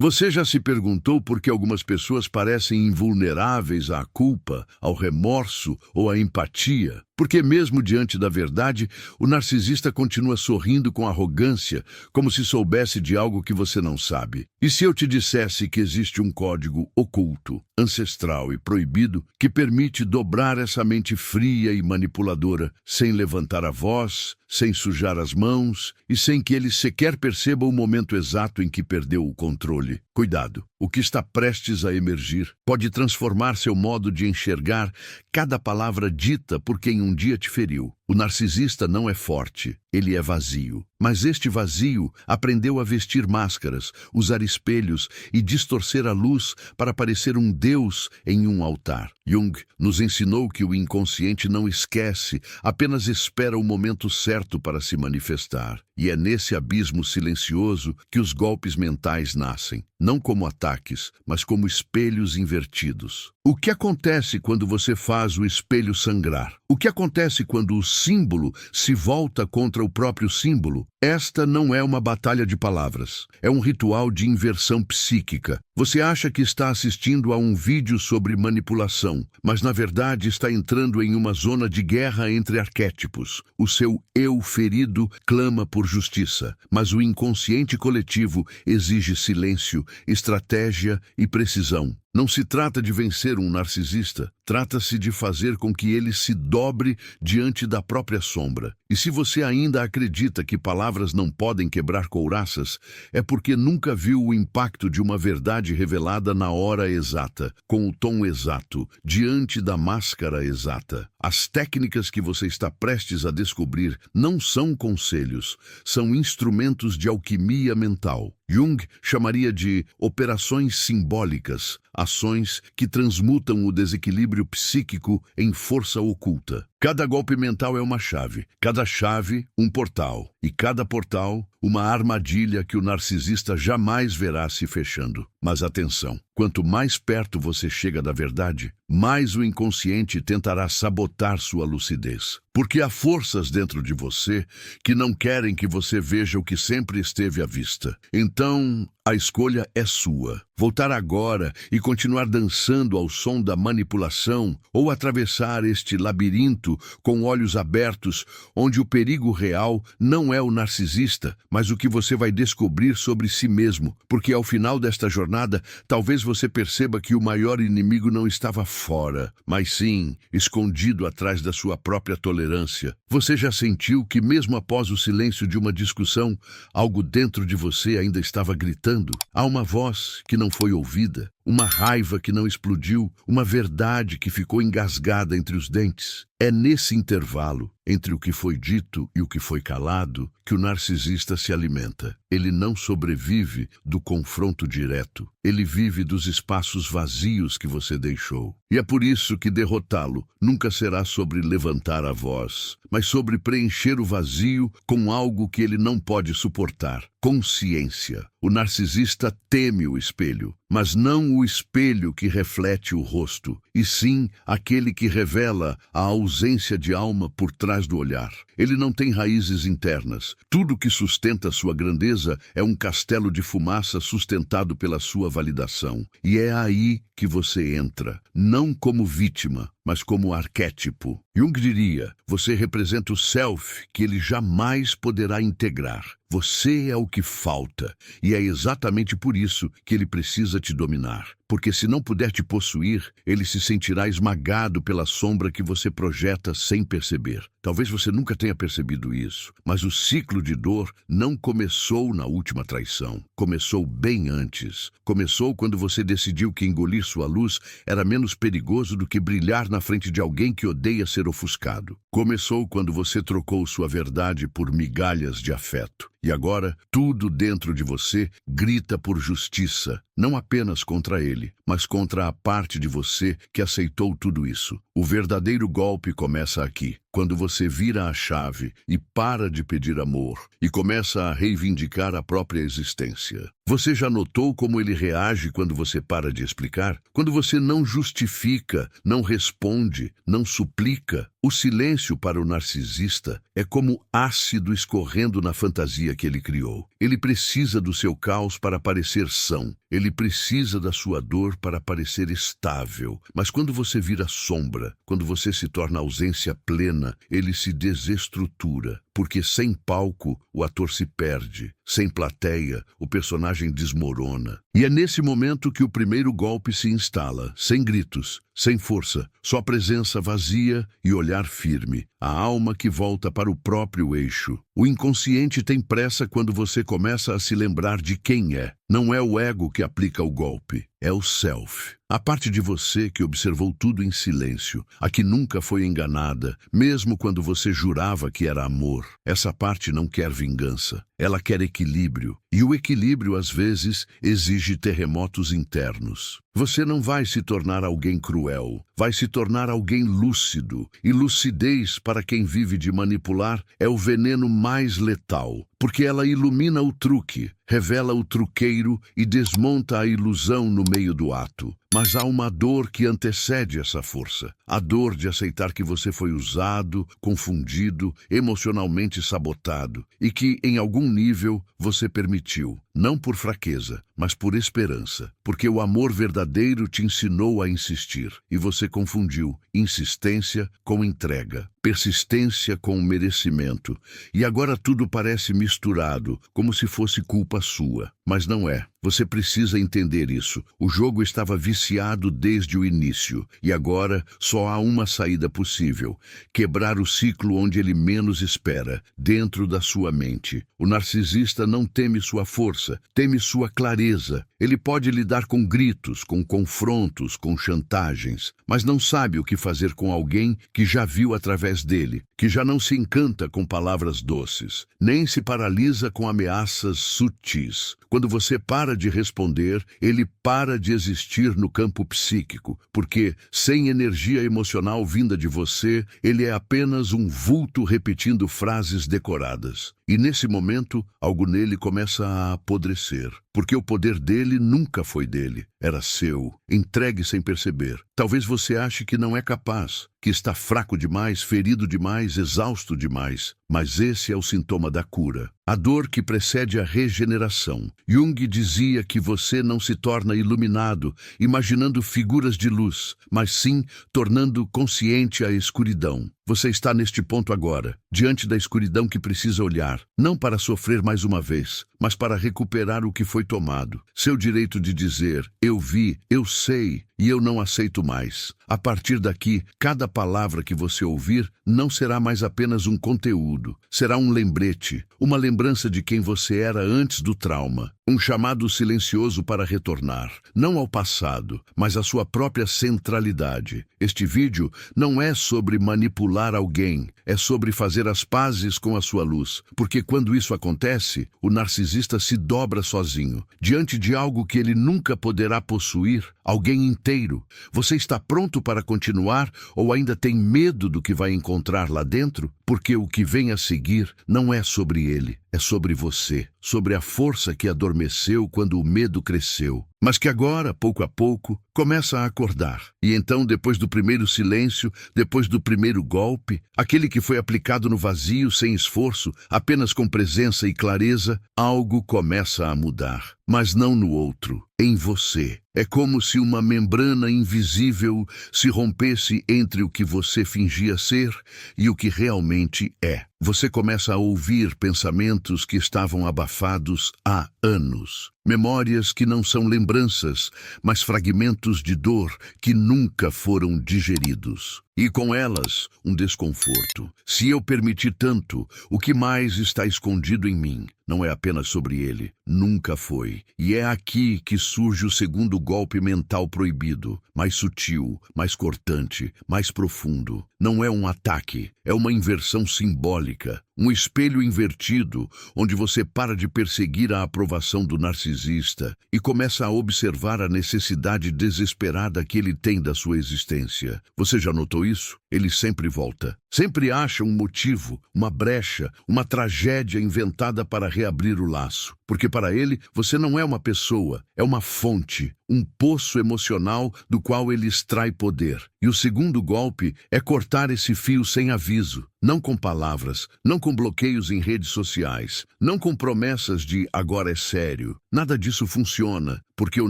Você já se perguntou por que algumas pessoas parecem invulneráveis à culpa, ao remorso ou à empatia? Porque mesmo diante da verdade, o narcisista continua sorrindo com arrogância, como se soubesse de algo que você não sabe. E se eu te dissesse que existe um código oculto, ancestral e proibido que permite dobrar essa mente fria e manipuladora, sem levantar a voz, sem sujar as mãos e sem que ele sequer perceba o momento exato em que perdeu o controle? Cuidado, o que está prestes a emergir pode transformar seu modo de enxergar cada palavra dita por quem um dia te feriu. O narcisista não é forte, ele é vazio. Mas este vazio aprendeu a vestir máscaras, usar espelhos e distorcer a luz para parecer um deus em um altar. Jung nos ensinou que o inconsciente não esquece, apenas espera o momento certo para se manifestar. E é nesse abismo silencioso que os golpes mentais nascem, não como ataques, mas como espelhos invertidos. O que acontece quando você faz o espelho sangrar? O que acontece quando o símbolo se volta contra o próprio símbolo? Esta não é uma batalha de palavras, é um ritual de inversão psíquica. Você acha que está assistindo a um vídeo sobre manipulação, mas na verdade está entrando em uma zona de guerra entre arquétipos. O seu eu ferido clama por justiça, mas o inconsciente coletivo exige silêncio, estratégia e precisão. Não se trata de vencer um narcisista, trata-se de fazer com que ele se dobre diante da própria sombra. E se você ainda acredita que palavras não podem quebrar couraças, é porque nunca viu o impacto de uma verdade revelada na hora exata, com o tom exato, diante da máscara exata. As técnicas que você está prestes a descobrir não são conselhos, são instrumentos de alquimia mental. Jung chamaria de operações simbólicas, ações que transmutam o desequilíbrio psíquico em força oculta. Cada golpe mental é uma chave, cada chave um portal, e cada portal uma armadilha que o narcisista jamais verá se fechando. Mas atenção, quanto mais perto você chega da verdade, mais o inconsciente tentará sabotar sua lucidez. Porque há forças dentro de você que não querem que você veja o que sempre esteve à vista. Então, a escolha é sua. Voltar agora e continuar dançando ao som da manipulação ou atravessar este labirinto com olhos abertos, onde o perigo real não é o narcisista, mas o que você vai descobrir sobre si mesmo. Porque ao final desta jornada, talvez você perceba que o maior inimigo não estava fora, mas sim escondido atrás da sua própria tolerância. Você já sentiu que mesmo após o silêncio de uma discussão, algo dentro de você ainda estava gritando? Há uma voz que não foi ouvida, uma raiva que não explodiu, uma verdade que ficou engasgada entre os dentes. É nesse intervalo, entre o que foi dito e o que foi calado, que o narcisista se alimenta. Ele não sobrevive do confronto direto. Ele vive dos espaços vazios que você deixou. E é por isso que derrotá-lo nunca será sobre levantar a voz, mas sobre preencher o vazio com algo que ele não pode suportar. Consciência. O narcisista teme o espelho, mas não o espelho que reflete o rosto, e sim aquele que revela a ausência de alma por trás do olhar. Ele não tem raízes internas. Tudo que sustenta sua grandeza é um castelo de fumaça sustentado pela sua validação. E é aí que você entra, não como vítima, mas como arquétipo. Jung diria, você representa o self que ele jamais poderá integrar. Você é o que falta, e é exatamente por isso que ele precisa te dominar. Porque se não puder te possuir, ele se sentirá esmagado pela sombra que você projeta sem perceber. Talvez você nunca tenha percebido isso, mas o ciclo de dor não começou na última traição. Começou bem antes. Começou quando você decidiu que engolir sua luz era menos perigoso do que brilhar na frente de alguém que odeia ser ofuscado. Começou quando você trocou sua verdade por migalhas de afeto. E agora, tudo dentro de você grita por justiça, não apenas contra ele, mas contra a parte de você que aceitou tudo isso. O verdadeiro golpe começa aqui, quando você vira a chave e para de pedir amor e começa a reivindicar a própria existência. Você já notou como ele reage quando você para de explicar? Quando você não justifica, não responde, não suplica? O silêncio para o narcisista é como ácido escorrendo na fantasia que ele criou. Ele precisa do seu caos para parecer são. Ele precisa da sua dor para parecer estável. Mas quando você vira sombra, quando você se torna ausência plena, ele se desestrutura. Porque sem palco, o ator se perde. Sem plateia, o personagem desmorona. E é nesse momento que o primeiro golpe se instala, sem gritos, sem força, só presença vazia e olhar firme. A alma que volta para o próprio eixo. O inconsciente tem pressa quando você começa a se lembrar de quem é. Não é o ego que aplica o golpe, é o self. A parte de você que observou tudo em silêncio, a que nunca foi enganada, mesmo quando você jurava que era amor. Essa parte não quer vingança, ela quer equilíbrio. E o equilíbrio, às vezes, exige terremotos internos. Você não vai se tornar alguém cruel, vai se tornar alguém lúcido. E lucidez, para quem vive de manipular, é o veneno mais letal. Porque ela ilumina o truque, revela o truqueiro e desmonta a ilusão no meio do ato. Mas há uma dor que antecede essa força. A dor de aceitar que você foi usado, confundido, emocionalmente sabotado e que, em algum nível, você permitiu. Não por fraqueza, mas por esperança. Porque o amor verdadeiro te ensinou a insistir e você confundiu insistência com entrega, persistência com merecimento. E agora tudo parece misturado, como se fosse culpa sua. Mas não é. Você precisa entender isso. O jogo estava viciado desde o início. E agora só há uma saída possível. Quebrar o ciclo onde ele menos espera, dentro da sua mente. O narcisista não teme sua força, teme sua clareza. Ele pode lidar com gritos, com confrontos, com chantagens, mas não sabe o que fazer com alguém que já viu através dele, que já não se encanta com palavras doces, nem se paralisa com ameaças sutis. Quando você para de responder, ele para de existir no campo psíquico, porque, sem energia emocional vinda de você, ele é apenas um vulto repetindo frases decoradas. E nesse momento, algo nele começa a apodrecer, porque o poder dele nunca foi dele, era seu, entregue sem perceber. Talvez você ache que não é capaz, que está fraco demais, ferido demais, exausto demais, mas esse é o sintoma da cura. A dor que precede a regeneração. Jung dizia que você não se torna iluminado, imaginando figuras de luz, mas sim tornando consciente a escuridão. Você está neste ponto agora, diante da escuridão que precisa olhar, não para sofrer mais uma vez, mas para recuperar o que foi tomado. Seu direito de dizer, eu vi, eu sei, e eu não aceito mais. A partir daqui, cada palavra que você ouvir não será mais apenas um conteúdo, será um lembrete, uma lembrança de quem você era antes do trauma. Um chamado silencioso para retornar, não ao passado, mas à sua própria centralidade. Este vídeo não é sobre manipular alguém, é sobre fazer as pazes com a sua luz. Porque quando isso acontece, o narcisista se dobra sozinho, diante de algo que ele nunca poderá possuir, alguém inteiro. Você está pronto para continuar ou ainda tem medo do que vai encontrar lá dentro? Porque o que vem a seguir não é sobre ele, é sobre você, sobre a força que adormeceu quando o medo cresceu, mas que agora, pouco a pouco, começa a acordar. E então, depois do primeiro silêncio, depois do primeiro golpe, aquele que foi aplicado no vazio, sem esforço, apenas com presença e clareza, algo começa a mudar. Mas não no outro, em você. É como se uma membrana invisível se rompesse entre o que você fingia ser e o que realmente é. Você começa a ouvir pensamentos que estavam abafados há anos. Memórias que não são lembranças, mas fragmentos de dor que nunca foram digeridos. E com elas, um desconforto. Se eu permitir tanto, o que mais está escondido em mim? Não é apenas sobre ele, nunca foi. E é aqui que surge o segundo golpe mental proibido, mais sutil, mais cortante, mais profundo. Não é um ataque, é uma inversão simbólica, um espelho invertido, onde você para de perseguir a aprovação do narcisista e começa a observar a necessidade desesperada que ele tem da sua existência. Você já notou isso? Ele sempre volta. Sempre acha um motivo, uma brecha, uma tragédia inventada para reabrir o laço. Porque para ele, você não é uma pessoa, é uma fonte, um poço emocional do qual ele extrai poder. E o segundo golpe é cortar esse fio sem aviso. Não com palavras, não com bloqueios em redes sociais, não com promessas de agora é sério. Nada disso funciona, porque o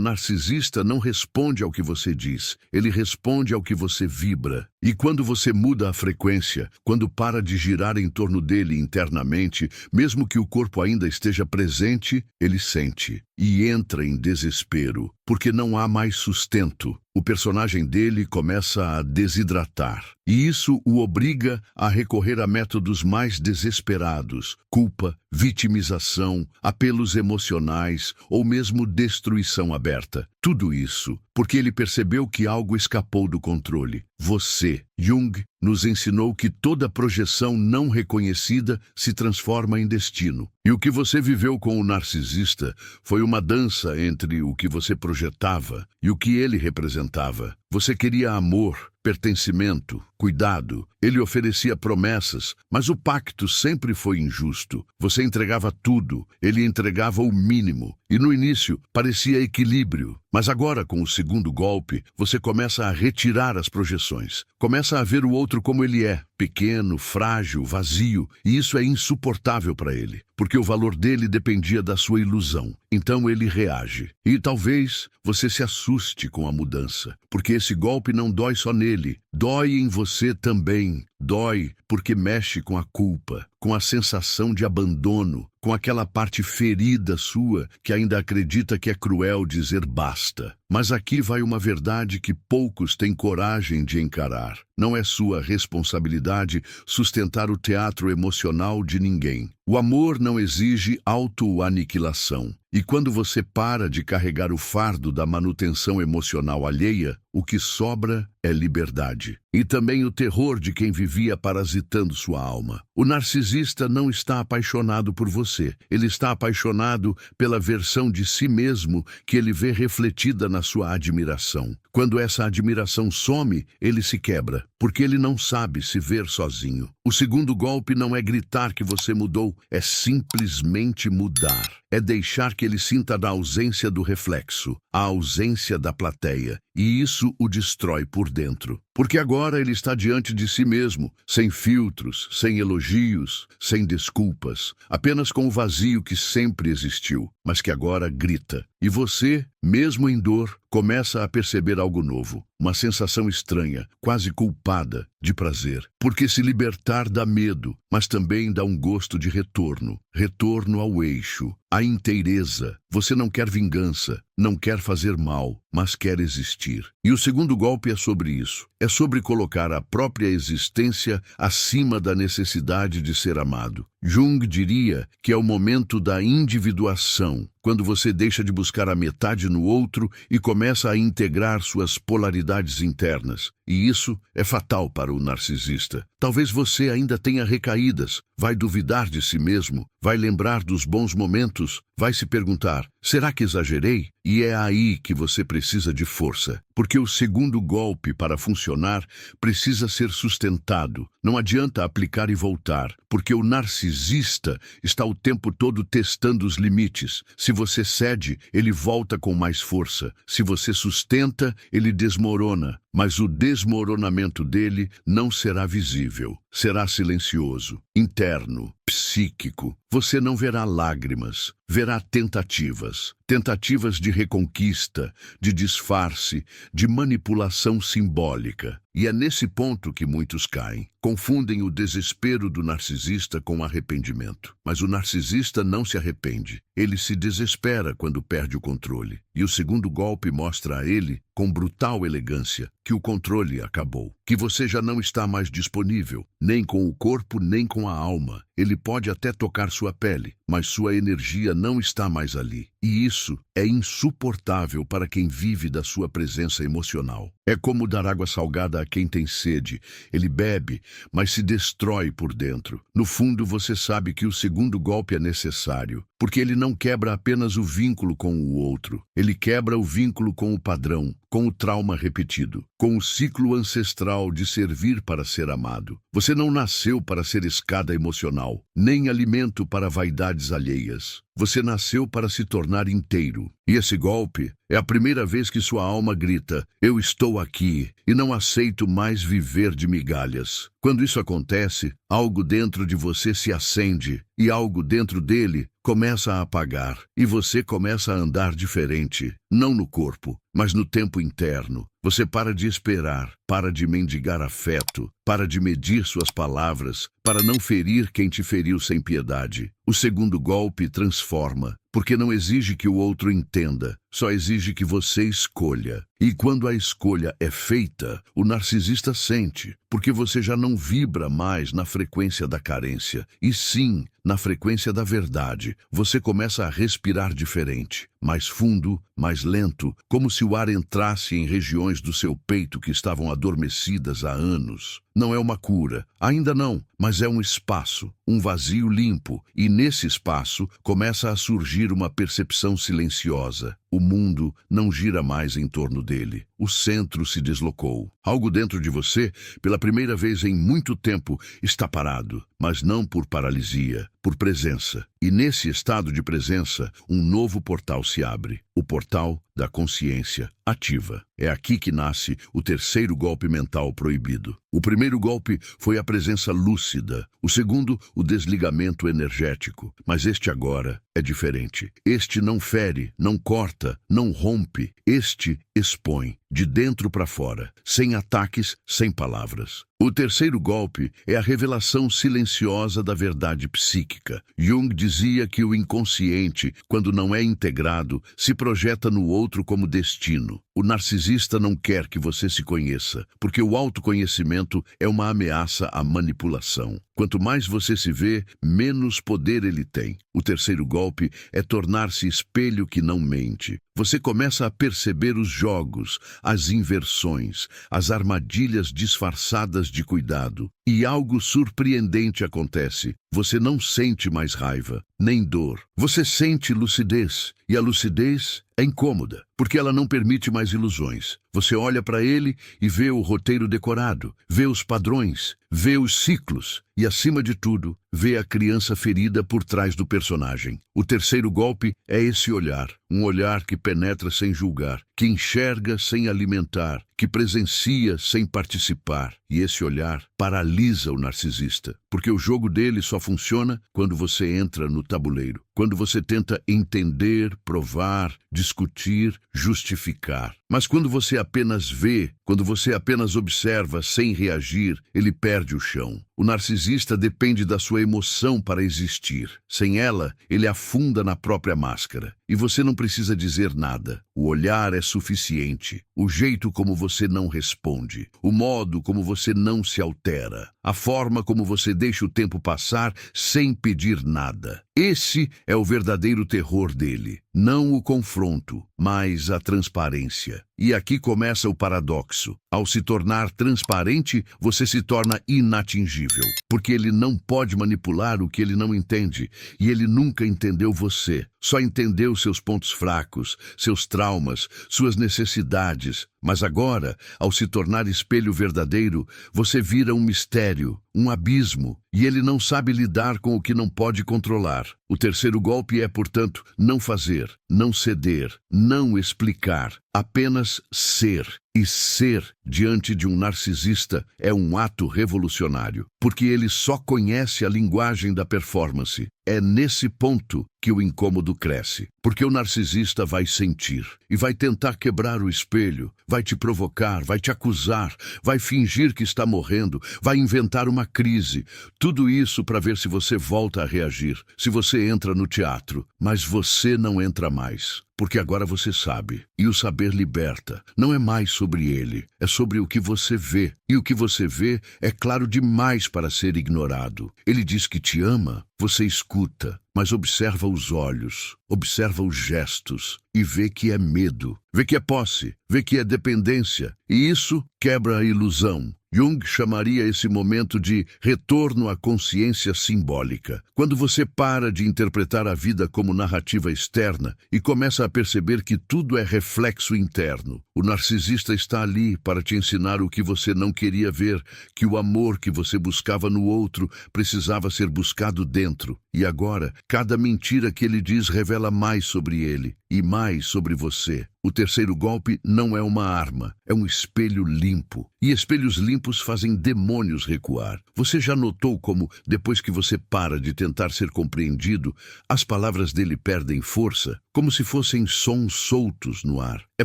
narcisista não responde ao que você diz, ele responde ao que você vibra. E quando você muda a frequência, quando para de girar em torno dele internamente, mesmo que o corpo ainda esteja presente, ele sente e entra em desespero, porque não há mais sustento. O personagem dele começa a desidratar, e isso o obriga a recorrer a métodos mais desesperados: culpa, vitimização, apelos emocionais ou mesmo destruição aberta. Tudo isso porque ele percebeu que algo escapou do controle. Você, Jung, nos ensinou que toda projeção não reconhecida se transforma em destino. E o que você viveu com o narcisista foi uma dança entre o que você projetava e o que ele representava. Você queria amor, pertencimento, cuidado. Ele oferecia promessas, mas o pacto sempre foi injusto. Você entregava tudo, ele entregava o mínimo. E no início parecia equilíbrio. Mas agora, com o segundo golpe, você começa a retirar as projeções. Começa a ver o outro como ele é, pequeno, frágil, vazio. E isso é insuportável para ele, porque o valor dele dependia da sua ilusão. Então ele reage. E talvez você se assuste com a mudança, porque esse golpe não dói só nele, dói em você também. Dói porque mexe com a culpa, com a sensação de abandono, com aquela parte ferida sua que ainda acredita que é cruel dizer basta. Mas aqui vai uma verdade que poucos têm coragem de encarar. Não é sua responsabilidade sustentar o teatro emocional de ninguém. O amor não exige autoaniquilação. E quando você para de carregar o fardo da manutenção emocional alheia, o que sobra é liberdade. E também o terror de quem vivia parasitando sua alma. O narcisista não está apaixonado por você. Ele está apaixonado pela versão de si mesmo que ele vê refletida na sua admiração. Quando essa admiração some, ele se quebra, porque ele não sabe se ver sozinho. O segundo golpe não é gritar que você mudou, é simplesmente mudar. É deixar que ele sinta a ausência do reflexo, a ausência da plateia, e isso o destrói por dentro. Porque agora ele está diante de si mesmo, sem filtros, sem elogios, sem desculpas, apenas com o vazio que sempre existiu, mas que agora grita. E você, mesmo em dor, começa a perceber algo novo, uma sensação estranha, quase culpada, de prazer. Porque se libertar dá medo, mas também dá um gosto de retorno, retorno ao eixo, à inteireza. Você não quer vingança, não quer fazer mal, mas quer existir. E o segundo golpe é sobre isso. É sobre colocar a própria existência acima da necessidade de ser amado. Jung diria que é o momento da individuação, quando você deixa de buscar a metade no outro e começa a integrar suas polaridades internas. E isso é fatal para o narcisista. Talvez você ainda tenha recaídas, vai duvidar de si mesmo, vai lembrar dos bons momentos, vai se perguntar: será que exagerei? E é aí que você precisa de força, porque o segundo golpe, para funcionar, precisa ser sustentado. Não adianta aplicar e voltar, porque o narcisista está o tempo todo testando os limites. Se você cede, ele volta com mais força. Se você sustenta, ele desmorona. Mas o desmoronamento dele não será visível, será silencioso, interno, psíquico. Você não verá lágrimas, verá tentativas. Tentativas de reconquista, de disfarce, de manipulação simbólica. E é nesse ponto que muitos caem. Confundem o desespero do narcisista com arrependimento. Mas o narcisista não se arrepende. Ele se desespera quando perde o controle. E o segundo golpe mostra a ele, com brutal elegância, que o controle acabou. Que você já não está mais disponível, nem com o corpo, nem com a alma. Ele pode até tocar sua pele, mas sua energia não está mais ali. E isso é insuportável para quem vive da sua presença emocional. É como dar água salgada a quem tem sede. Ele bebe, mas se destrói por dentro. No fundo, você sabe que o segundo golpe é necessário, porque ele não quebra apenas o vínculo com o outro. Ele quebra o vínculo com o padrão, com o trauma repetido, com o ciclo ancestral de servir para ser amado. Você não nasceu para ser escada emocional, nem alimento para vaidades alheias. Você nasceu para se tornar inteiro. E esse golpe é a primeira vez que sua alma grita: eu estou aqui e não aceito mais viver de migalhas. Quando isso acontece, algo dentro de você se acende e algo dentro dele começa a apagar. E você começa a andar diferente, não no corpo, mas no tempo interno. Você para de esperar, para de mendigar afeto, para de medir suas palavras, para não ferir quem te feriu sem piedade. O segundo golpe transforma, porque não exige que o outro entenda, só exige que você escolha. E quando a escolha é feita, o narcisista sente, porque você já não vibra mais na frequência da carência, e sim na frequência da verdade. Você começa a respirar diferente, mais fundo, mais lento, como se o ar entrasse em regiões do seu peito que estavam adormecidas há anos. Não é uma cura, ainda não, mas é um espaço, um vazio limpo, e nesse espaço começa a surgir uma percepção silenciosa. O mundo não gira mais em torno dele. O centro se deslocou. Algo dentro de você, pela primeira vez em muito tempo, está parado, mas não por paralisia, por presença. E nesse estado de presença, um novo portal se abre. O portal da consciência ativa. É aqui que nasce o terceiro golpe mental proibido. O primeiro golpe foi a presença lúcida. O segundo, o desligamento energético. Mas este agora é diferente. Este não fere, não corta, não rompe. Este expõe, de dentro para fora, sem ataques, sem palavras. O terceiro golpe é a revelação silenciosa da verdade psíquica. Jung dizia que o inconsciente, quando não é integrado, se projeta no outro como destino. O narcisista não quer que você se conheça, porque o autoconhecimento é uma ameaça à manipulação. Quanto mais você se vê, menos poder ele tem. O terceiro golpe é tornar-se espelho que não mente. Você começa a perceber os jogos, as inversões, as armadilhas disfarçadas de cuidado. E algo surpreendente acontece. Você não sente mais raiva, nem dor. Você sente lucidez. E a lucidez é incômoda, porque ela não permite mais ilusões. Você olha para ele e vê o roteiro decorado, vê os padrões, vê os ciclos e, acima de tudo, vê a criança ferida por trás do personagem. O terceiro golpe é esse olhar, um olhar que penetra sem julgar, que enxerga sem alimentar, que presencia sem participar. E esse olhar paralisa o narcisista, porque o jogo dele só funciona quando você entra no tabuleiro, quando você tenta entender, provar, discutir, justificar. Mas quando você apenas vê, quando você apenas observa sem reagir, ele perde o chão. O narcisista depende da sua emoção para existir. Sem ela, ele afunda na própria máscara. E você não precisa dizer nada. O olhar é suficiente. O jeito como você não responde. O modo como você não se altera. A forma como você deixa o tempo passar sem pedir nada. Esse é o verdadeiro terror dele. Não o confronto, mas a transparência. E aqui começa o paradoxo. Ao se tornar transparente, você se torna inatingível, porque ele não pode manipular o que ele não entende, e ele nunca entendeu você. Só entendeu seus pontos fracos, seus traumas, suas necessidades. Mas agora, ao se tornar espelho verdadeiro, você vira um mistério, um abismo, e ele não sabe lidar com o que não pode controlar. O terceiro golpe é, portanto, não fazer, não ceder, não explicar, apenas ser. E ser diante de um narcisista é um ato revolucionário, porque ele só conhece a linguagem da performance. É nesse ponto que o incômodo cresce, porque o narcisista vai sentir e vai tentar quebrar o espelho, vai te provocar, vai te acusar, vai fingir que está morrendo, vai inventar uma crise. Tudo isso para ver se você volta a reagir, se você entra no teatro, mas você não entra mais. Porque agora você sabe, e o saber liberta. Não é mais sobre ele, é sobre o que você vê. E o que você vê é claro demais para ser ignorado. Ele diz que te ama, você escuta, mas observa os olhos, observa os gestos e vê que é medo, vê que é posse, vê que é dependência. E isso quebra a ilusão. Jung chamaria esse momento de retorno à consciência simbólica. Quando você para de interpretar a vida como narrativa externa e começa a perceber que tudo é reflexo interno. O O narcisista está ali para te ensinar o que você não queria ver, que o amor que você buscava no outro precisava ser buscado dentro. E agora, cada mentira que ele diz revela mais sobre ele e mais sobre você. O terceiro golpe não é uma arma, é um espelho limpo. E espelhos limpos fazem demônios recuar. Você já notou como, depois que você para de tentar ser compreendido, as palavras dele perdem força, como se fossem sons soltos no ar? É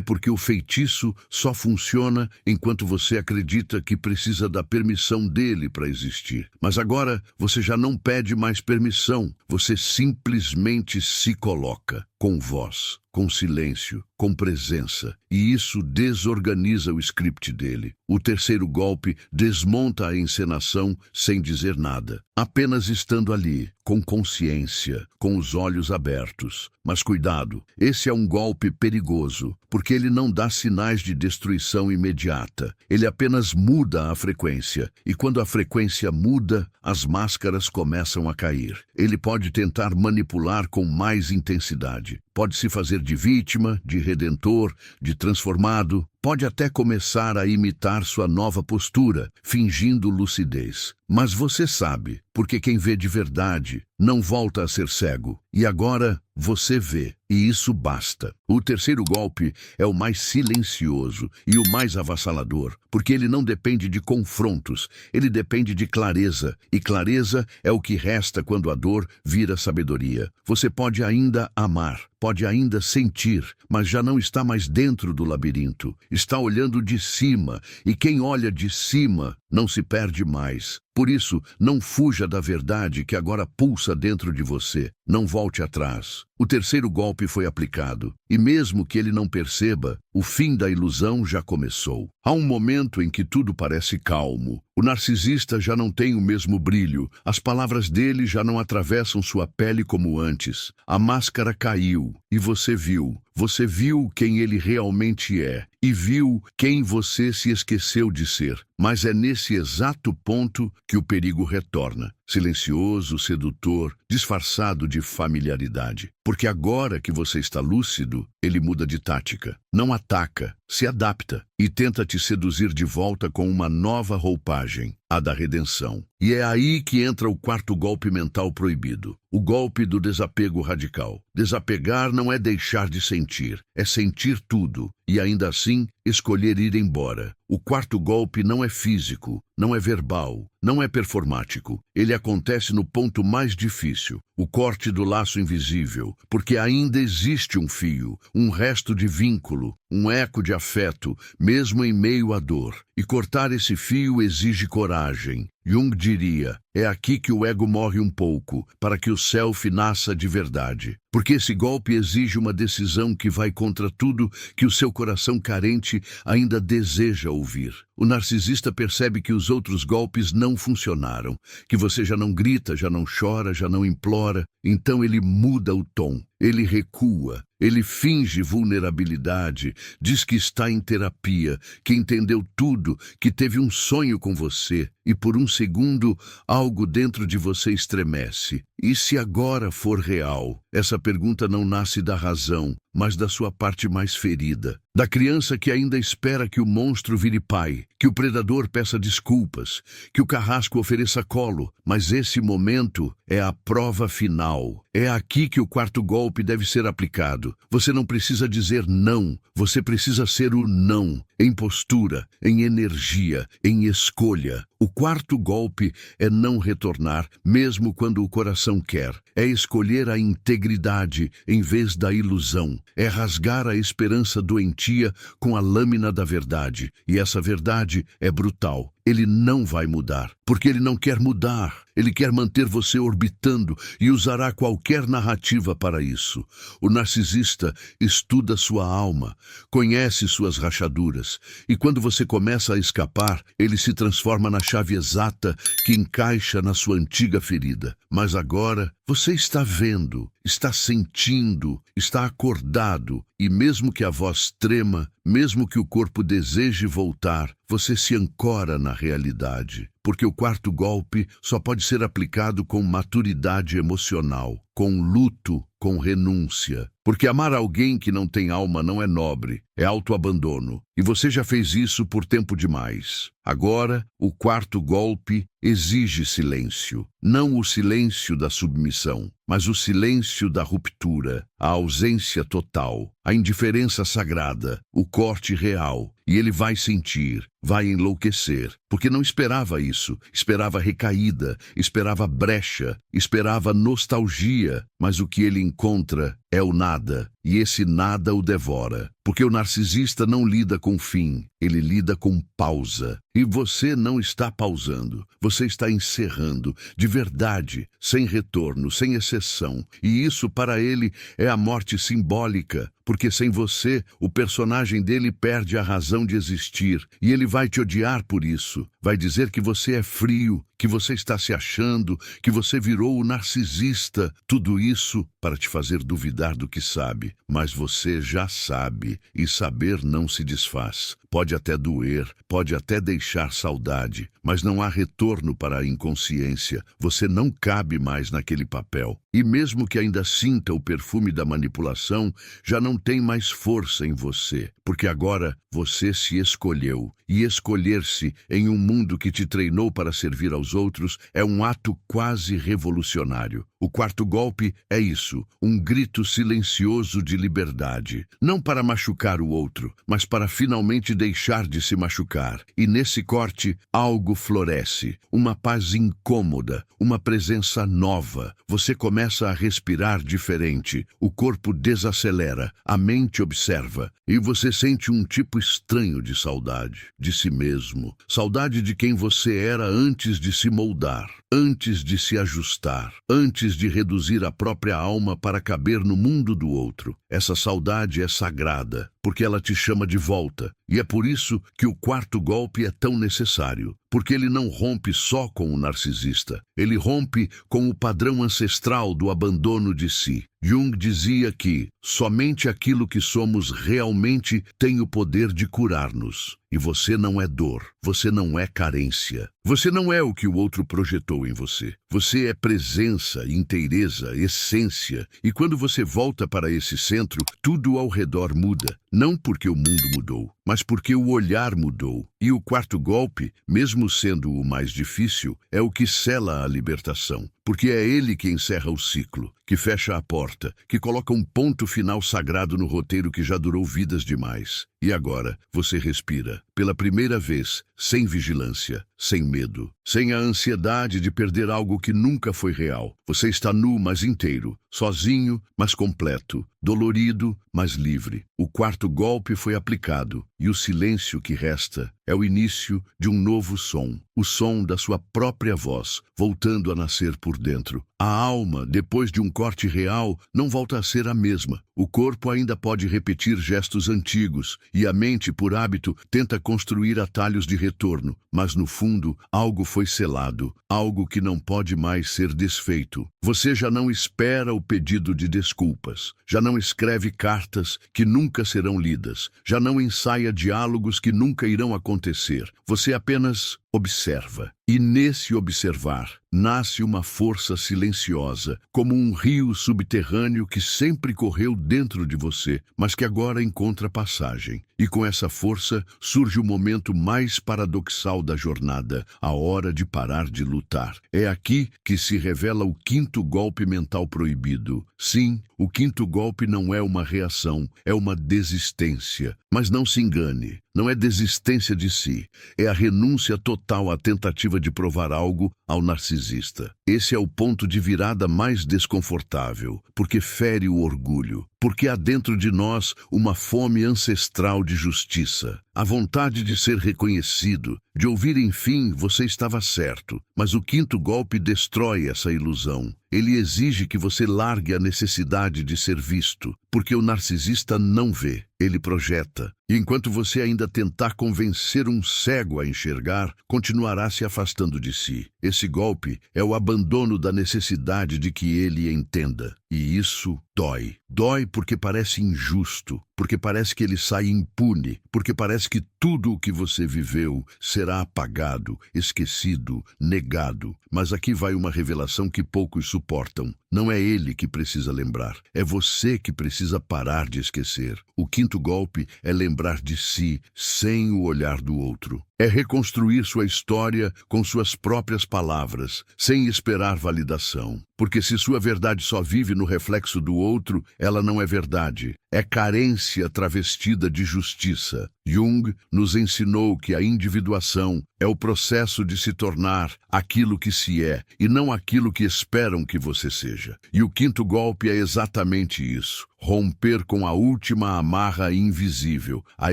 porque o feitiço só funciona enquanto você acredita que precisa da permissão dele para existir. Mas agora você já não pede mais permissão, você simplesmente se coloca, com voz, com silêncio, com presença, e isso desorganiza o script dele. O terceiro golpe desmonta a encenação sem dizer nada, apenas estando ali, com consciência, com os olhos abertos. Mas cuidado, esse é um golpe perigoso, porque ele não dá sinais de destruição imediata. Ele apenas muda a frequência, e quando a frequência muda, as máscaras começam a cair. Ele pode tentar manipular com mais intensidade. Pode se fazer de vítima, de redentor, de transformado. Pode até começar a imitar sua nova postura, fingindo lucidez. Mas você sabe, porque quem vê de verdade não volta a ser cego. E agora você vê, e isso basta. O terceiro golpe é o mais silencioso e o mais avassalador, porque ele não depende de confrontos, ele depende de clareza, e clareza é o que resta quando a dor vira sabedoria. Você pode ainda amar, pode ainda sentir, mas já não está mais dentro do labirinto. Está olhando de cima, e quem olha de cima não se perde mais. Por isso, não fuja da verdade que agora pulsa dentro de você. Não volte atrás. O terceiro golpe foi aplicado, e mesmo que ele não perceba, o fim da ilusão já começou. Há um momento em que tudo parece calmo. O narcisista já não tem o mesmo brilho, as palavras dele já não atravessam sua pele como antes. A máscara caiu, e você viu. Você viu quem ele realmente é, e viu quem você se esqueceu de ser. Mas é nesse exato ponto que o perigo retorna. Silencioso, sedutor, disfarçado de familiaridade. Porque agora que você está lúcido, ele muda de tática. Não ataca, se adapta e tenta te seduzir de volta com uma nova roupagem, a da redenção. E é aí que entra o quarto golpe mental proibido, o golpe do desapego radical. Desapegar não é deixar de sentir, é sentir tudo e ainda assim escolher ir embora. O quarto golpe não é físico, não é verbal, não é performático. Ele acontece no ponto mais difícil, o corte do laço invisível, porque ainda existe um fio, um resto de vínculo, um eco de afeto, mesmo em meio à dor. E cortar esse fio exige coragem. Jung diria, é aqui que o ego morre um pouco, para que o self nasça de verdade. Porque esse golpe exige uma decisão que vai contra tudo que o seu coração carente ainda deseja ouvir. O narcisista percebe que os outros golpes não funcionaram, que você já não grita, já não chora, já não implora, então ele muda o tom. Ele recua, ele finge vulnerabilidade, diz que está em terapia, que entendeu tudo, que teve um sonho com você, e por um segundo, algo dentro de você estremece. E se agora for real? Essa pergunta não nasce da razão, mas da sua parte mais ferida. Da criança que ainda espera que o monstro vire pai, que o predador peça desculpas, que o carrasco ofereça colo. Mas esse momento é a prova final. É aqui que o quarto golpe deve ser aplicado. Você não precisa dizer não, você precisa ser o não, em postura, em energia, em escolha. O quarto golpe é não retornar, mesmo quando o coração quer. É escolher a integridade em vez da ilusão. É rasgar a esperança doentia com a lâmina da verdade. E essa verdade é brutal. Ele não vai mudar, porque ele não quer mudar. Ele quer manter você orbitando e usará qualquer narrativa para isso. O narcisista estuda sua alma, conhece suas rachaduras, e quando você começa a escapar, ele se transforma na chave exata que encaixa na sua antiga ferida. Mas agora você está vendo, está sentindo, está acordado, e mesmo que a voz trema, mesmo que o corpo deseje voltar, você se ancora na realidade, porque o quarto golpe só pode ser aplicado com maturidade emocional, com luto, com renúncia. Porque amar alguém que não tem alma não é nobre, é autoabandono. E você já fez isso por tempo demais. Agora, o quarto golpe exige silêncio. Não o silêncio da submissão, mas o silêncio da ruptura, a ausência total, a indiferença sagrada, o corte real. E ele vai sentir, vai enlouquecer, porque não esperava isso, esperava recaída, esperava brecha, esperava nostalgia, mas o que ele encontra é o nada, e esse nada o devora. Porque o narcisista não lida com fim, ele lida com pausa. E você não está pausando, você está encerrando, de verdade, sem retorno, sem exceção. E isso para ele é a morte simbólica, porque sem você, o personagem dele perde a razão de existir. E ele vai te odiar por isso, vai dizer que você é frio, que você está se achando, que você virou o narcisista. Tudo isso para te fazer duvidar do que sabe. Mas você já sabe, e saber não se desfaz. Pode até doer, pode até deixar saudade, mas não há retorno para a inconsciência. Você não cabe mais naquele papel. E mesmo que ainda sinta o perfume da manipulação, já não tem mais força em você, porque agora você se escolheu. E escolher-se em um mundo que te treinou para servir aos outros é um ato quase revolucionário. O quarto golpe é isso, um grito silencioso de liberdade. Não para machucar o outro, mas para finalmente deixar de se machucar. E nesse corte, algo floresce. Uma paz incômoda, uma presença nova. Você começa a respirar diferente. O corpo desacelera, a mente observa. E você sente um tipo estranho de saudade, de si mesmo. Saudade de quem você era antes de se moldar, antes de se ajustar, antes de reduzir a própria alma para caber no mundo do outro. Essa saudade é sagrada, porque ela te chama de volta. E é por isso que o quarto golpe é tão necessário, porque ele não rompe só com o narcisista, ele rompe com o padrão ancestral do abandono de si. Jung dizia que somente aquilo que somos realmente tem o poder de curar-nos. E você não é dor, você não é carência, você não é o que o outro projetou em você. Você é presença, inteireza, essência. E quando você volta para esse centro, tudo ao redor muda. Não porque o mundo mudou, mas porque o olhar mudou. E o quarto golpe, mesmo sendo o mais difícil, é o que sela a libertação. Porque é ele que encerra o ciclo, que fecha a porta, que coloca um ponto final sagrado no roteiro que já durou vidas demais. E agora, você respira, pela primeira vez, sem vigilância, sem medo, sem a ansiedade de perder algo que nunca foi real. Você está nu, mas inteiro, sozinho, mas completo, dolorido, mas livre. O quarto golpe foi aplicado, e o silêncio que resta é o início de um novo som, o som da sua própria voz, voltando a nascer por dentro. A alma, depois de um corte real, não volta a ser a mesma. O corpo ainda pode repetir gestos antigos, e a mente, por hábito, tenta construir atalhos de retorno. Mas, no fundo, algo foi selado, algo que não pode mais ser desfeito. Você já não espera o pedido de desculpas, já não escreve cartas que nunca serão lidas, já não ensaia diálogos que nunca irão acontecer. Você apenas observa. E nesse observar, nasce uma força silenciosa, como um rio subterrâneo que sempre correu dentro de você, mas que agora encontra passagem. E com essa força surge o momento mais paradoxal da jornada, a hora de parar de lutar. É aqui que se revela o quinto golpe mental proibido. Sim, o quinto golpe não é uma reação, é uma desistência. Mas não se engane, não é desistência de si, é a renúncia total à tentativa de provar algo ao narcisista. Esse é o ponto de virada mais desconfortável, porque fere o orgulho, porque há dentro de nós uma fome ancestral de justiça, a vontade de ser reconhecido, de ouvir enfim, você estava certo. Mas o quinto golpe destrói essa ilusão. Ele exige que você largue a necessidade de ser visto, porque o narcisista não vê, ele projeta. E enquanto você ainda tentar convencer um cego a enxergar, continuará se afastando de si. Esse golpe é o abandono da necessidade de que ele entenda. E isso dói. Dói porque parece injusto, porque parece que ele sai impune, porque parece que tudo o que você viveu será apagado, esquecido, negado. Mas aqui vai uma revelação que poucos suportam. Não é ele que precisa lembrar, é você que precisa parar de esquecer. O quinto golpe é lembrar de si sem o olhar do outro. É reconstruir sua história com suas próprias palavras, sem esperar validação. Porque se sua verdade só vive no reflexo do outro, ela não é verdade. É carência travestida de justiça. Jung nos ensinou que a individuação é o processo de se tornar aquilo que se é e não aquilo que esperam que você seja. E o quinto golpe é exatamente isso. Romper com a última amarra invisível, a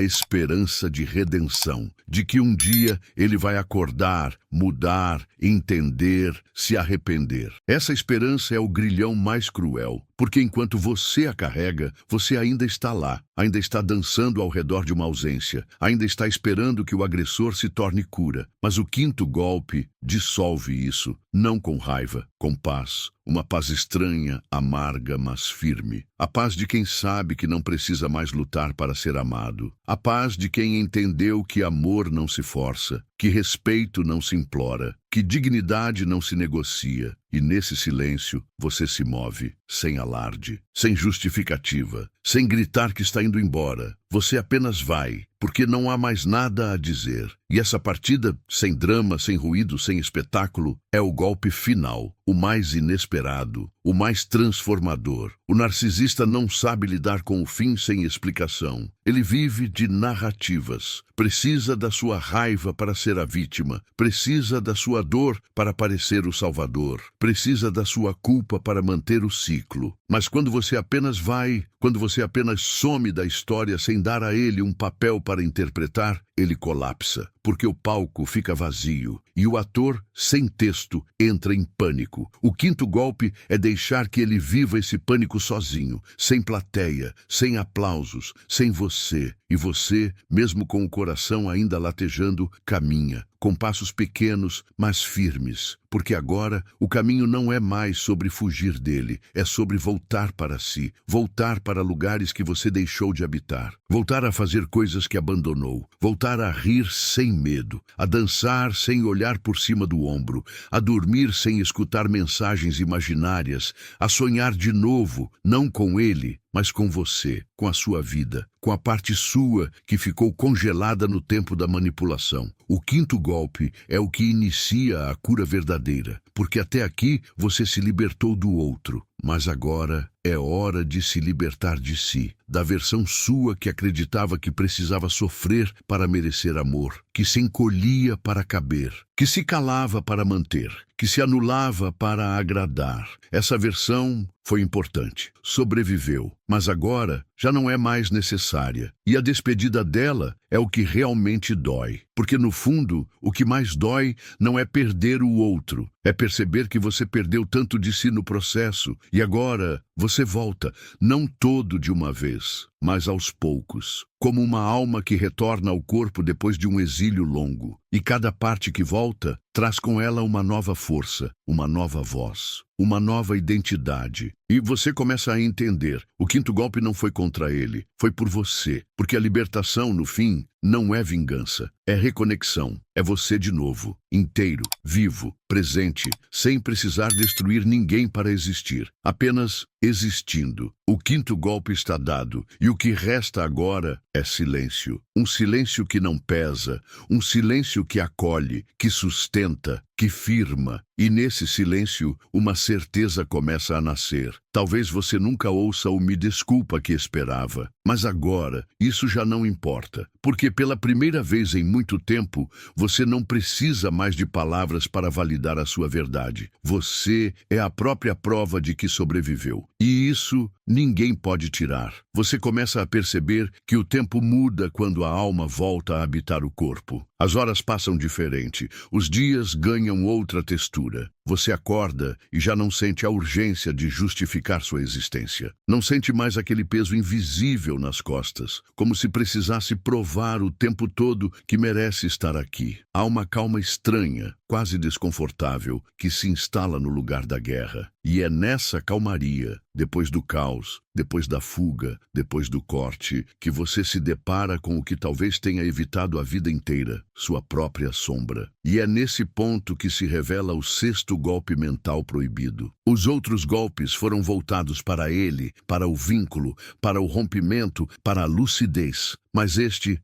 esperança de redenção, de que um dia ele vai acordar, mudar, entender, se arrepender. Essa esperança é o grilhão mais cruel, porque enquanto você a carrega, você ainda está lá, ainda está dançando ao redor de uma ausência, ainda está esperando que o agressor se torne cura. Mas o quinto golpe dissolve isso, não com raiva, com paz. Uma paz estranha, amarga, mas firme. A paz de quem sabe que não precisa mais lutar para ser amado. A paz de quem entendeu que amor não se força, que respeito não se implora, que dignidade não se negocia. E nesse silêncio, você se move, sem alarde, sem justificativa, sem gritar que está indo embora. Você apenas vai, porque não há mais nada a dizer. E essa partida, sem drama, sem ruído, sem espetáculo, é o golpe final, o mais inesperado, o mais transformador. O narcisista não sabe lidar com o fim sem explicação. Ele vive de narrativas. Precisa da sua raiva para ser a vítima. Precisa da sua dor para parecer o salvador. Precisa da sua culpa para manter o ciclo. Mas quando você apenas vai, quando você apenas some da história sem dar a ele um papel para interpretar, ele colapsa, porque o palco fica vazio e o ator, sem texto, entra em pânico. O quinto golpe é deixar que ele viva esse pânico sozinho, sem plateia, sem aplausos, sem você. E você, mesmo com o coração ainda latejando, caminha, com passos pequenos, mas firmes, porque agora o caminho não é mais sobre fugir dele, é sobre voltar para si, voltar para lugares que você deixou de habitar, voltar a fazer coisas que abandonou, voltar a rir sem medo, a dançar sem olhar por cima do ombro, a dormir sem escutar mensagens imaginárias, a sonhar de novo, não com ele, mas com você, com a sua vida, com a parte sua que ficou congelada no tempo da manipulação. O quinto golpe é o que inicia a cura verdadeira, porque até aqui você se libertou do outro, mas agora é hora de se libertar de si, da versão sua que acreditava que precisava sofrer para merecer amor, que se encolhia para caber, que se calava para manter, que se anulava para agradar. Essa versão foi importante, sobreviveu, mas agora já não é mais necessária. E a despedida dela é o que realmente dói, porque no fundo, o que mais dói não é perder o outro, é perceber que você perdeu tanto de si no processo e agora você volta, não todo de uma vez, mas aos poucos, como uma alma que retorna ao corpo depois de um exílio longo. E cada parte que volta traz com ela uma nova força, uma nova voz, uma nova identidade. E você começa a entender, o quinto golpe não foi contra ele, foi por você, porque a libertação, no fim, não é vingança, é reconexão, é você de novo, inteiro, vivo, presente, sem precisar destruir ninguém para existir, apenas existindo. O quinto golpe está dado, e o que resta agora é silêncio. Um silêncio que não pesa, um silêncio que acolhe, que sustenta, que firma. E nesse silêncio, uma certeza começa a nascer. Talvez você nunca ouça o me desculpa que esperava, mas agora isso já não importa, porque pela primeira vez em muito tempo, você não precisa mais de palavras para validar a sua verdade. Você é a própria prova de que sobreviveu. E isso ninguém pode tirar. Você começa a perceber que o tempo muda quando a alma volta a habitar o corpo. As horas passam diferente, os dias ganham outra textura. você acorda e já não sente a urgência de justificar sua existência. Não sente mais aquele peso invisível nas costas, como se precisasse provar o tempo todo que merece estar aqui. Há uma calma estranha, quase desconfortável, que se instala no lugar da guerra. E é nessa calmaria, depois do caos, depois da fuga, depois do corte, que você se depara com o que talvez tenha evitado a vida inteira, sua própria sombra. E é nesse ponto que se revela o sexto golpe mental proibido. Os outros golpes foram voltados para ele, para o vínculo, para o rompimento, para a lucidez. Mas este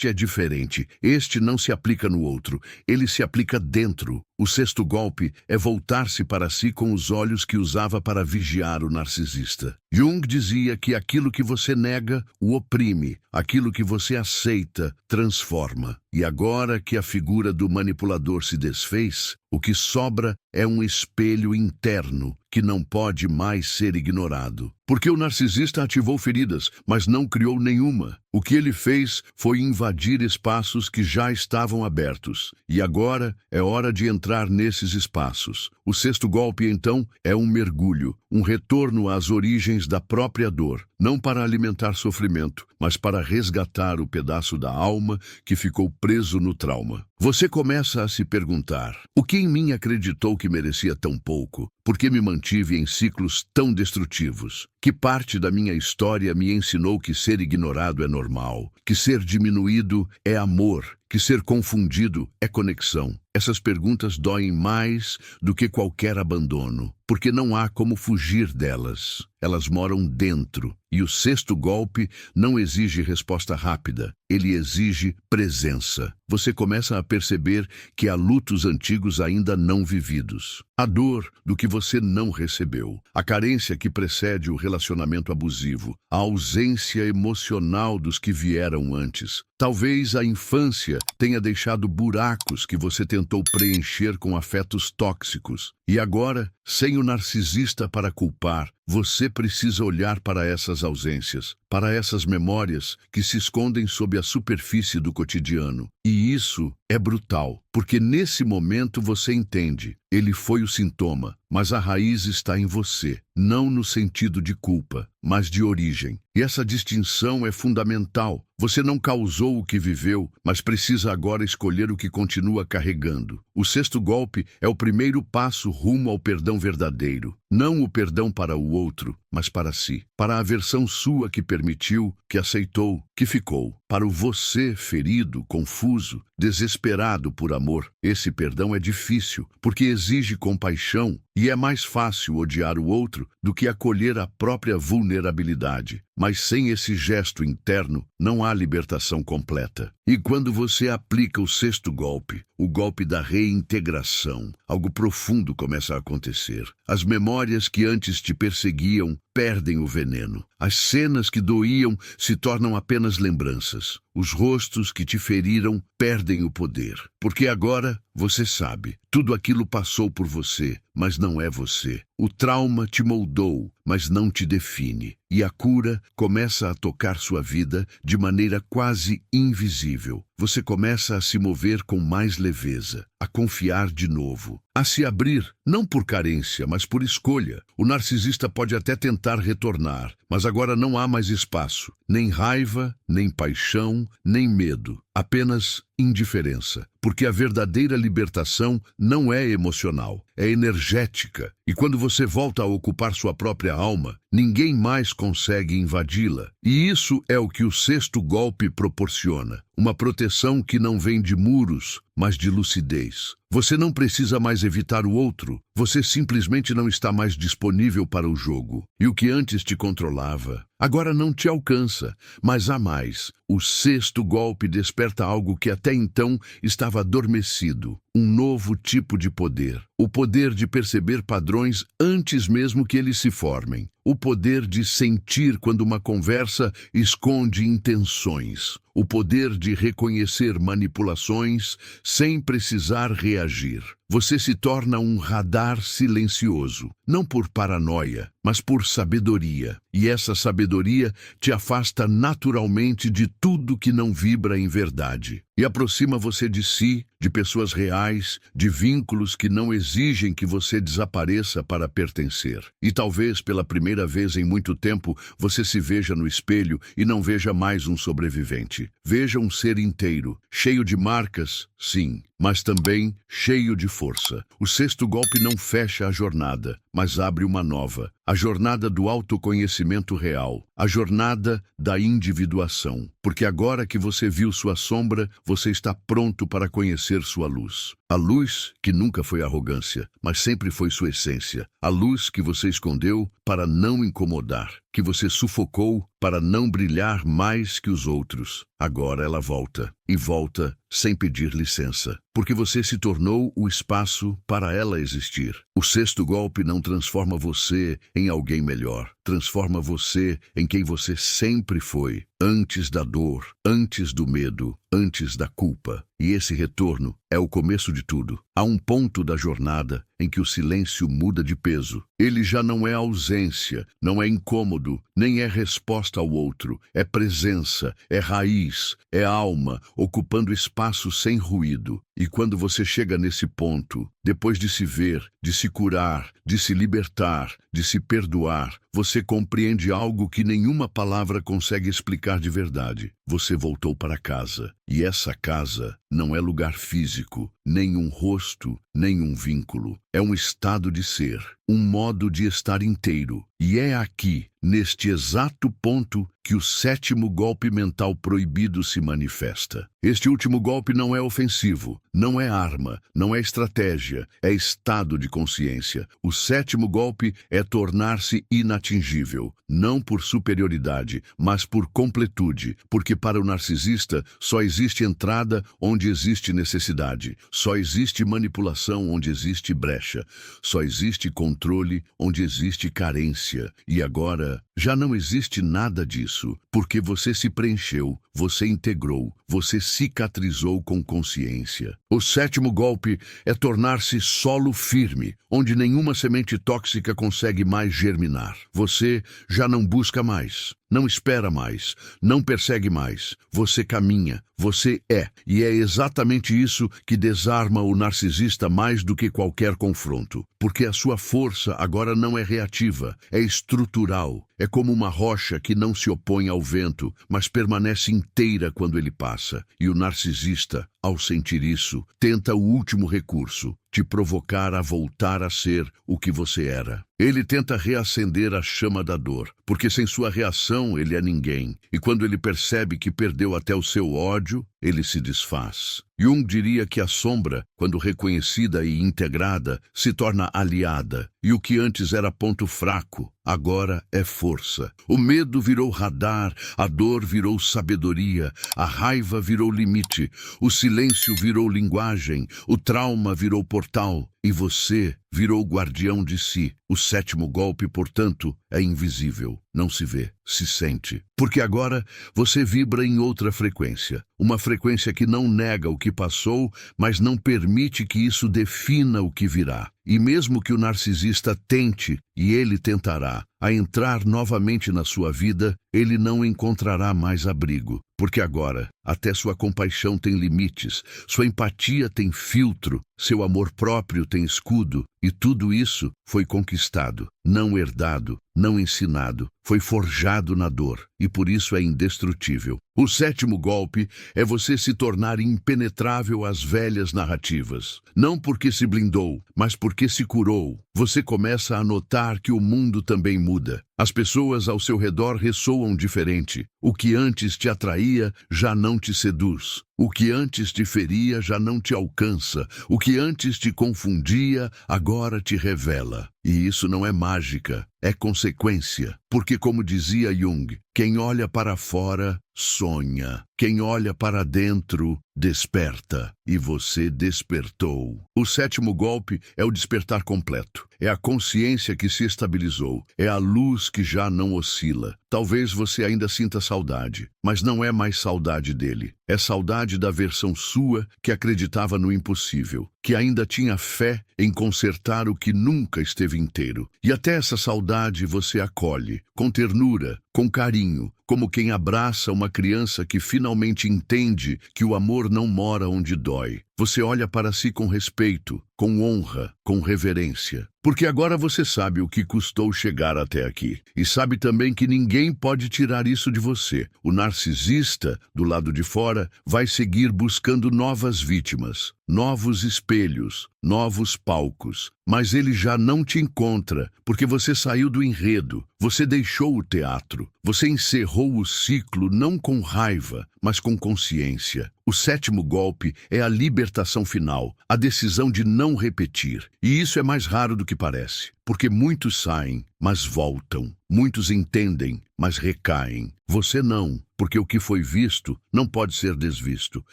é diferente. Este não se aplica no outro. Ele se aplica dentro. O sexto golpe é voltar-se para si com os olhos que usava para vigiar o narcisista. Jung dizia que aquilo que você nega o oprime, aquilo que você aceita transforma. E agora que a figura do manipulador se desfez, o que sobra é um espelho interno que não pode mais ser ignorado. Porque o narcisista ativou feridas, mas não criou nenhuma. O que ele fez foi invadir espaços que já estavam abertos. E agora é hora de entrar nesses espaços. O sexto golpe, então, é um mergulho, um retorno às origens da própria dor. Não para alimentar sofrimento, mas para resgatar o pedaço da alma que ficou preso no trauma. Você começa a se perguntar: o que em mim acreditou que merecia tão pouco? Por que me mantive em ciclos tão destrutivos? Que parte da minha história me ensinou que ser ignorado é normal? Que ser diminuído é amor? Que ser confundido é conexão? Essas perguntas doem mais do que qualquer abandono, porque não há como fugir delas. Elas moram dentro. E o sexto golpe não exige resposta rápida, ele exige presença. Você começa a perceber que há lutos antigos ainda não vividos. A dor do que você não recebeu. A carência que precede o relacionamento abusivo. A ausência emocional dos que vieram antes. Talvez a infância tenha deixado buracos que você tentou preencher com afetos tóxicos. E agora, sem o narcisista para culpar, você precisa olhar para essas ausências, para essas memórias que se escondem sob a superfície do cotidiano. E isso é brutal, porque nesse momento você entende, ele foi o sintoma, mas a raiz está em você, não no sentido de culpa, mas de origem. E essa distinção é fundamental. Você não causou o que viveu, mas precisa agora escolher o que continua carregando. O sexto golpe é o primeiro passo rumo ao perdão verdadeiro. Não o perdão para o outro, mas para si. Para a versão sua que permitiu, que aceitou, que ficou. Para o você ferido, confuso, desesperado por amor. Esse perdão é difícil, porque exige compaixão, e é mais fácil odiar o outro do que acolher a própria vulnerabilidade. Mas sem esse gesto interno, não há libertação completa. E quando você aplica o sexto golpe, o golpe da reintegração, algo profundo começa a acontecer. As memórias que antes te perseguiam perdem o veneno. As cenas que doíam se tornam apenas lembranças. Os rostos que te feriram perdem o poder. Porque agora você sabe, tudo aquilo passou por você, mas não é você. O trauma te moldou, mas não te define. E a cura começa a tocar sua vida de maneira quase invisível. Você começa a se mover com mais leveza, a confiar de novo, a se abrir, não por carência, mas por escolha. O narcisista pode até tentar retornar, mas agora não há mais espaço, nem raiva, nem paixão, nem medo, apenas indiferença. Porque a verdadeira libertação não é emocional, é energética. E quando você volta a ocupar sua própria alma, ninguém mais consegue invadi-la. E isso é o que o sexto golpe proporciona. Uma proteção que não vem de muros, mas de lucidez. Você não precisa mais evitar o outro, você simplesmente não está mais disponível para o jogo. E o que antes te controlava, agora não te alcança, mas há mais. O sexto golpe desperta algo que até então estava adormecido. Um novo tipo de poder. O poder de perceber padrões antes mesmo que eles se formem. O poder de sentir quando uma conversa esconde intenções. O poder de reconhecer manipulações sem precisar reagir. você se torna um radar silencioso, não por paranoia, mas por sabedoria. E essa sabedoria te afasta naturalmente de tudo que não vibra em verdade. E aproxima você de si, de pessoas reais, de vínculos que não exigem que você desapareça para pertencer. E talvez pela primeira vez em muito tempo você se veja no espelho e não veja mais um sobrevivente. Veja um ser inteiro, cheio de marcas, sim, mas também cheio de força. O sexto golpe não fecha a jornada, mas abre uma nova. A jornada do autoconhecimento real, a jornada da individuação. Porque agora que você viu sua sombra, você está pronto para conhecer sua luz. A luz que nunca foi arrogância, mas sempre foi sua essência. A luz que você escondeu para não incomodar, que você sufocou para não brilhar mais que os outros. Agora ela volta, e volta sem pedir licença, porque você se tornou o espaço para ela existir. O sexto golpe não transforma você em alguém melhor, transforma você em quem você sempre foi, antes da dor, antes do medo, antes da culpa. E esse retorno é o começo de tudo. Há um ponto da jornada em que o silêncio muda de peso. Ele já não é ausência, não é incômodo, nem é resposta ao outro. É presença, é raiz, é alma, ocupando espaço sem ruído. E quando você chega nesse ponto, depois de se ver, de se curar, de se libertar, de se perdoar, você compreende algo que nenhuma palavra consegue explicar de verdade. Você voltou para casa. E essa casa não é lugar físico, nem um rosto, nem um vínculo. É um estado de ser, um modo de estar inteiro. E é aqui, neste exato ponto, que o sétimo golpe mental proibido se manifesta. Este último golpe não é ofensivo, não é arma, não é estratégia, é estado de consciência. O sétimo golpe é tornar-se inatingível, não por superioridade, mas por completude, porque para o narcisista só existe entrada onde existe necessidade, só existe manipulação onde existe brecha, só existe controle onde existe carência. E agora já não existe nada disso, porque você se preencheu, você integrou, você cicatrizou com consciência. O sétimo golpe é tornar-se solo firme, onde nenhuma semente tóxica consegue mais germinar. Você já não busca mais, não espera mais, não persegue mais. Você caminha, você é. E é exatamente isso que desarma o narcisista mais do que qualquer confronto. Porque a sua força agora não é reativa, é estrutural. É como uma rocha que não se opõe ao vento, mas permanece inteira quando ele passa. E o narcisista, ao sentir isso, tenta o último recurso, te provocar a voltar a ser o que você era. Ele tenta reacender a chama da dor, porque sem sua reação ele é ninguém. E quando ele percebe que perdeu até o seu ódio, ele se desfaz. Jung diria que a sombra, quando reconhecida e integrada, se torna aliada, e o que antes era ponto fraco, agora é força. O medo virou radar, a dor virou sabedoria, a raiva virou limite, o silêncio virou linguagem, o trauma virou portal, e você virou guardião de si. O sétimo golpe, portanto, é invisível, não se vê, se sente. Porque agora você vibra em outra frequência, uma frequência que não nega o que passou, mas não permite que isso defina o que virá. E mesmo que o narcisista tente, e ele tentará, a entrar novamente na sua vida, ele não encontrará mais abrigo. Porque agora, até sua compaixão tem limites, sua empatia tem filtro, seu amor próprio tem escudo, e tudo isso foi conquistado, não herdado, não ensinado, foi forjado na dor, e por isso é indestrutível. O sétimo golpe é você se tornar impenetrável às velhas narrativas. Não porque se blindou, mas porque se curou. Você começa a notar que o mundo também muda. As pessoas ao seu redor ressoam diferente. O que antes te atraía já não te seduz. O que antes te feria já não te alcança. O que antes te confundia, agora te revela. E isso não é mágica, é consequência. Porque, como dizia Jung, quem olha para fora, sonha. Quem olha para dentro, desperta. E você despertou. O sétimo golpe é o despertar completo. É a consciência que se estabilizou. É a luz que já não oscila. Talvez você ainda sinta saudade, mas não é mais saudade dele. É saudade da versão sua que acreditava no impossível, que ainda tinha fé em consertar o que nunca esteve inteiro. E até essa saudade você acolhe, com ternura, com carinho, como quem abraça uma criança que finalmente entende que o amor não mora onde dói. Você olha para si com respeito, com honra, com reverência. Porque agora você sabe o que custou chegar até aqui. E sabe também que ninguém pode tirar isso de você. O narcisista, do lado de fora, vai seguir buscando novas vítimas, novos espelhos, novos palcos. Mas ele já não te encontra, porque você saiu do enredo, você deixou o teatro, você encerrou o ciclo não com raiva, mas com consciência. O 7º golpe é a libertação final, a decisão de não repetir. E isso é mais raro do que parece, porque muitos saem, mas voltam. Muitos entendem, mas recaem. Você não, porque o que foi visto não pode ser desvisto,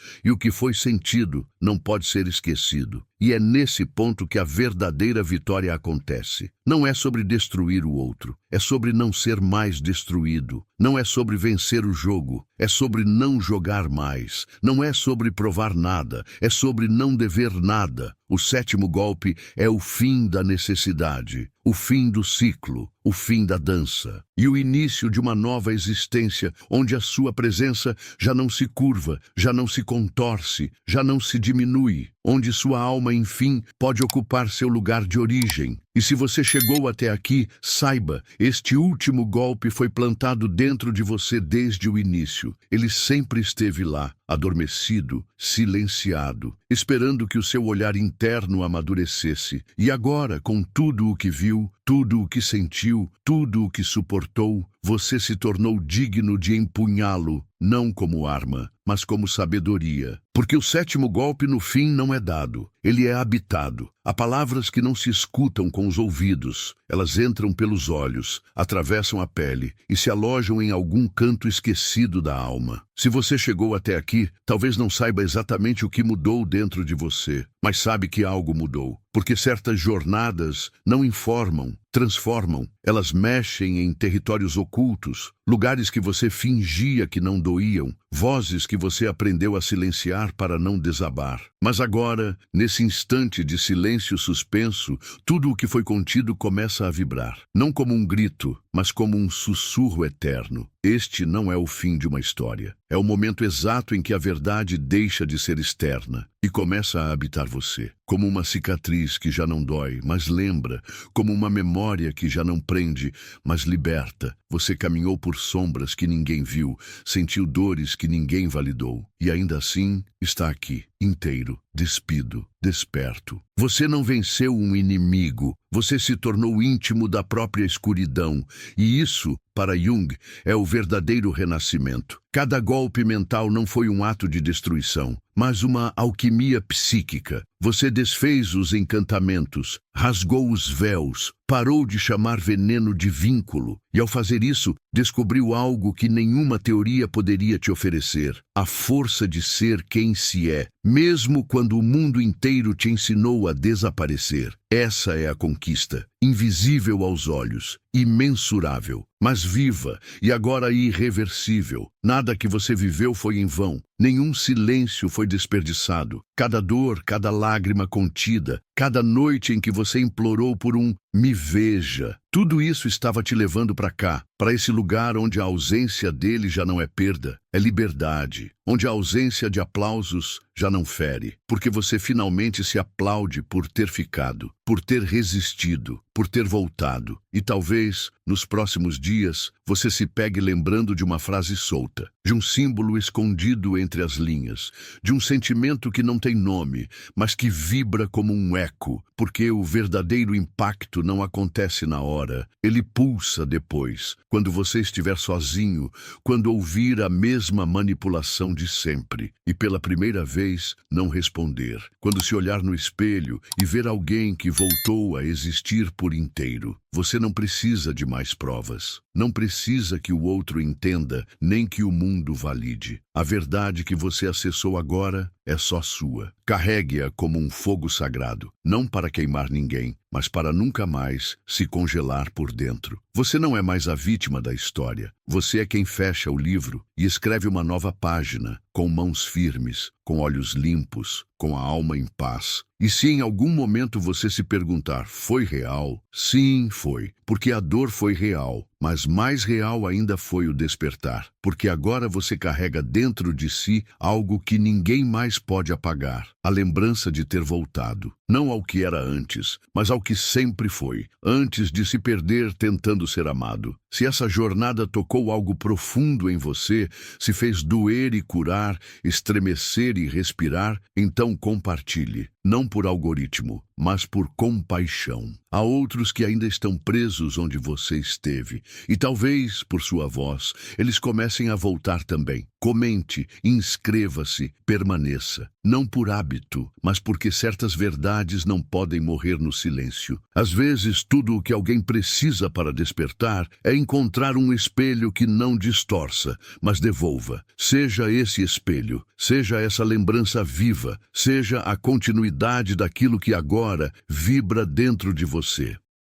e o que foi sentido não pode ser esquecido. E é nesse ponto que a verdadeira vitória acontece. Não é sobre destruir o outro, é sobre não ser mais destruído. Não é sobre vencer o jogo, é sobre não jogar mais. Não é sobre provar nada, é sobre não dever nada. O 7º golpe é o fim da necessidade, o fim do ciclo, o fim da dança e o início de uma nova existência onde a sua presença já não se curva, já não se contorce, já não se diminui, onde sua alma, enfim, pode ocupar seu lugar de origem. E se você chegou até aqui, saiba, este último golpe foi plantado dentro de você desde o início. Ele sempre esteve lá, adormecido, silenciado, esperando que o seu olhar interno amadurecesse. E agora, com tudo o que viu, tudo o que sentiu, tudo o que suportou, você se tornou digno de empunhá-lo, não como arma, mas como sabedoria. Porque o 7º golpe no fim não é dado, ele é habitado. Há palavras que não se escutam com os ouvidos, elas entram pelos olhos, atravessam a pele e se alojam em algum canto esquecido da alma. Se você chegou até aqui, talvez não saiba exatamente o que mudou dentro de você, mas sabe que algo mudou. Porque certas jornadas não informam, transformam, elas mexem em territórios ocultos, lugares que você fingia que não doíam, vozes que você aprendeu a silenciar para não desabar. Mas agora, nesse instante de silêncio suspenso, tudo o que foi contido começa a vibrar. Não como um grito, mas como um sussurro eterno. Este não é o fim de uma história. É o momento exato em que a verdade deixa de ser externa e começa a habitar você. Como uma cicatriz que já não dói, mas lembra. Como uma memória que já não prende, mas liberta. Você caminhou por sombras que ninguém viu, sentiu dores que ninguém validou. E ainda assim, está aqui, inteiro, despido, desperto. Você não venceu um inimigo, você se tornou íntimo da própria escuridão. E isso, para Jung, é o verdadeiro renascimento. Cada golpe mental não foi um ato de destruição, mas uma alquimia psíquica. Você desfez os encantamentos, rasgou os véus, parou de chamar veneno de vínculo, e ao fazer isso, descobriu algo que nenhuma teoria poderia te oferecer: a força de ser quem se é, mesmo quando o mundo inteiro te ensinou a desaparecer. Essa é a conquista, invisível aos olhos, imensurável, mas viva e agora irreversível. Nada que você viveu foi em vão, nenhum silêncio foi desperdiçado. Cada dor, cada lágrima contida, cada noite em que você implorou por um "me veja", tudo isso estava te levando para cá, para esse lugar onde a ausência dele já não é perda, é liberdade, onde a ausência de aplausos já não fere, porque você finalmente se aplaude por ter ficado, por ter resistido, por ter voltado. E talvez, nos próximos dias, você se pegue lembrando de uma frase solta, de um símbolo escondido entre as linhas, de um sentimento que não tem nome, mas que vibra como um eco, porque o verdadeiro impacto não acontece na hora, ele pulsa depois, quando você estiver sozinho, quando ouvir a mesma manipulação de sempre, e pela primeira vez não responder, quando se olhar no espelho e ver alguém que voltou a existir por inteiro. Você não precisa de mais provas. Não precisa que o outro entenda, nem que o mundo valide. A verdade que você acessou agora é só sua. Carregue-a como um fogo sagrado, não para queimar ninguém, mas para nunca mais se congelar por dentro. Você não é mais a vítima da história. Você é quem fecha o livro e escreve uma nova página, com mãos firmes, com olhos limpos, com a alma em paz. E se em algum momento você se perguntar, foi real? Sim, foi, porque a dor foi real, mas mais real ainda foi o despertar, porque agora você carrega dentro de si algo que ninguém mais pode apagar, a lembrança de ter voltado, não ao que era antes, mas ao que sempre foi, antes de se perder tentando ser amado. Se essa jornada tocou algo profundo em você, se fez doer e curar, estremecer e respirar, então compartilhe, não por algoritmo, mas por compaixão. Há outros que ainda estão presos onde você esteve, e talvez, por sua voz, eles comecem a voltar também. Comente, inscreva-se, permaneça. Não por hábito, mas porque certas verdades não podem morrer no silêncio. Às vezes, tudo o que alguém precisa para despertar é encontrar um espelho que não distorça, mas devolva. Seja esse espelho, seja essa lembrança viva, seja a continuidade daquilo que agora vibra dentro de você.